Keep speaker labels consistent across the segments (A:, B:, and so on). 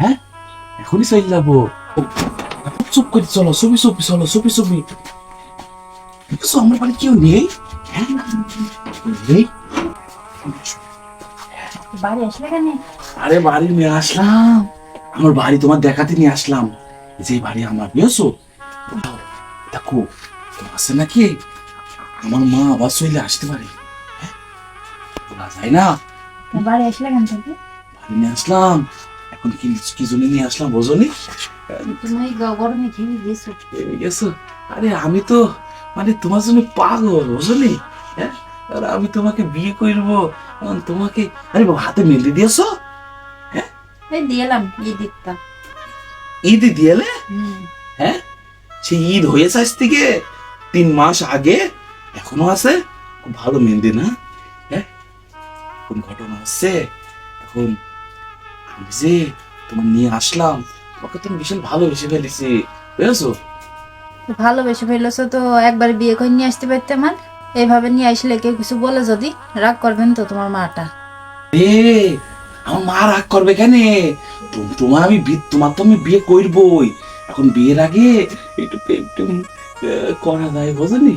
A: হ্যাঁ এখনই চলে যাবো। চুপ করে চলো, চুপি চুপি চলো, চুপি চুপি। দেখছো আমার বাড়ি কেউ নেই? হ্যাঁ নেই।
B: বাড়ি আসলে কেন?
A: আরে বাড়ি নিয়ে আসলাম, আমার বাড়ি তোমার দেখাতে নিয়ে আসলাম। যে বাড়ি আমার, বুঝছো? দেখো আছে নাকি আমার মা আবার চলে আসতে পারে, হ্যাঁ বলা যায় না।
B: বাড়ি আসলে কেন থাকে?
A: বাড়ি নিয়ে আসলাম, এখন কি কি জন্য নিয়ে আসলাম বোঝনি?
B: তুমি গরমে খেয়ে গেছো।
A: গেছো? আরে আমি তো মানে তোমার জন্য পাগল, বুঝলি? হ্যাঁ আর আমি তোমাকে বিয়ে করবো, তোমাকে আরে বাবা হাতে মেহেন্দি দিয়েছো?
B: এই দিলাম দিকটা।
A: ঈদ দিয়েলে? হ্যাঁ সেই ঈদ হয়েছে আজ থেকে 3 মাস আগে, এখনো আছে। খুব ভালো মেহেন্দি না? হ্যাঁ কোন ঘটনা হচ্ছে এখন, আমি যে তোমার নিয়ে আসলাম, তোমাকে তুমি ভীষণ ভালোবেসে ফেলেছি, বুঝেছো?
B: ভালোবেসে ফেলেছো তো একবার বিয়ে করে নিয়ে আসতে পারতে। আমার এইভাবে নিয়ে আসলে কেউ কিছু বলে যদি রাগ করবেন তো তোমার মাটা।
A: এ আমার মা রাগ করবে কেন? তোমার আমি তোমার তো আমি বিয়ে করবই, এখন বিয়ের আগে একটু প্রেম টেম করা যায়, বুঝলি?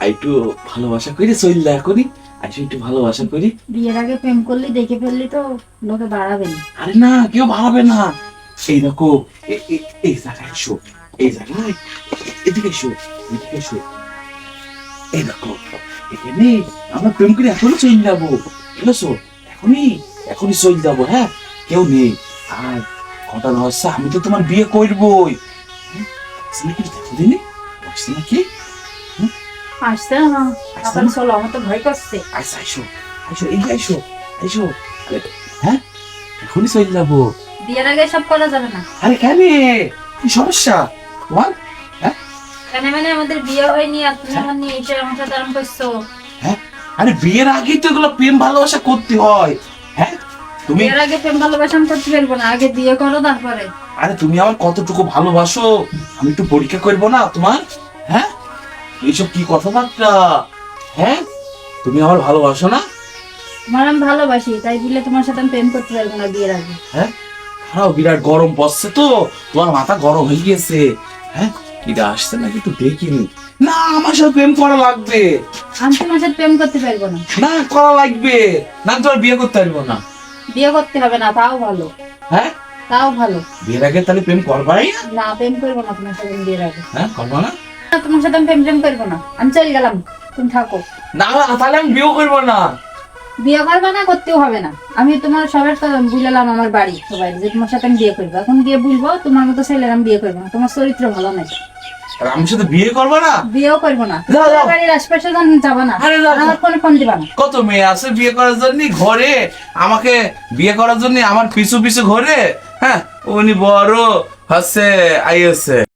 A: একটু ভালোবাসা করি চললে এখনই আইসো, একটু ভালোবাসা করি।
B: বিয়ের আগে প্রেম করলি দেখে ফেললি তো লোকে বাড়াবে না।
A: আরে না কেউ ভাবে না। এই দেখো এই জায়গায় এসো, এই জায়গায় এদিকে এসো, এদিকে এসো। এই দেখো এখানে আমরা প্রেম করে এখনই চলে যাবো, বুঝেছো? এখনই এখনই চলে যাবো, হ্যাঁ কেউ নেই। আর ঘটনা হচ্ছে আমি তো তোমার বিয়ে করবোই। আসছে নাকি দেখো দিনে, আসছে নাকি?
B: আসছে না? এখন চলো, আমার তো ভয় করছে।
A: আচ্ছা আইসো, আইসো এই আইসো, আইসো। আরে, হ্যাঁ এখনই চলে যাবো।
B: বিয়ের আগে সব করা যাবে না।
A: আরে কেন, কি সমস্যা তোমার? হ্যাঁ
B: কেন মানে আমাদের বিয়ে হয়নি আর তুমি আমার নিয়ে এসে আমার সাথে আরাম করছো।
A: হ্যাঁ আরে বিয়ের আগেই তো এগুলো প্রেম ভালোবাসা করতে হয়। হ্যাঁ তুমি,
B: বিয়ের আগে প্রেম ভালোবাসা আমি করতে পারবো না, আগে বিয়ে করো তারপরে।
A: আরে তুমি আমার কতটুকু ভালোবাসো আমি একটু পরীক্ষা করবো না তোমার? হ্যাঁ এইসব কি কথাবার্তা? হ্যাঁ তুমি আমার ভালোবাসো না?
B: তোমার আমি ভালোবাসি তাই বলে তোমার সাথে আমি প্রেম করতে পারবো না বিয়ের আগে।
A: হ্যাঁ খারাপ, বিরাট গরম পড়ছে তো, তোমার মাথা গরম হয়ে গিয়েছে। হ্যাঁ কিরা আসছে নাকি একটু দেখিনি। না আমার সাথে প্রেম করা লাগবে।
B: আমি তোমার সাথে প্রেম করতে পারবো না।
A: না করা লাগবে, না তোমার বিয়ে করতে পারবো না।
B: বিয়ে করতে হবে না, তাও ভালো।
A: হ্যাঁ
B: তাও ভালো।
A: বিয়ের আগে তাহলে প্রেম করবাই না?
B: না প্রেম করবো না তোমার সাথে আমি বিয়ের আগে।
A: হ্যাঁ করবো না?
B: না, তোমার সাথে আমি প্রেম করবো না, আমি চলে গেলাম, তুমি থাকো।
A: না না তাহলে আমি বিয়ে করবো না।
B: বিয়ে করবে না, করতেও হবে না। আমি তোমার সবার বুঝলাম আমার বাড়ি সবাই যে তোমার সাথে আমি বিয়ে করবো। এখন গিয়ে বুঝবো তোমার মতো ছেলের আমি বিয়ে করবো না, তোমার চরিত্র ভালো নাই।
A: আর আমি সাথে বিয়ে করবো না?
B: বিয়েও করবো না।
A: যাও, যাও।
B: বাড়ির আশপাশে যাবো না।
A: আরে যাও।
B: আমার ফোনে ফোন দিবা না।
A: কত মেয়ে আছে বিয়ে করার জন্য ঘরে, আমাকে বিয়ে করার জন্য আমার পিছু পিছু ঘরে। হ্যাঁ উনি বড় হচ্ছে আইএসএ।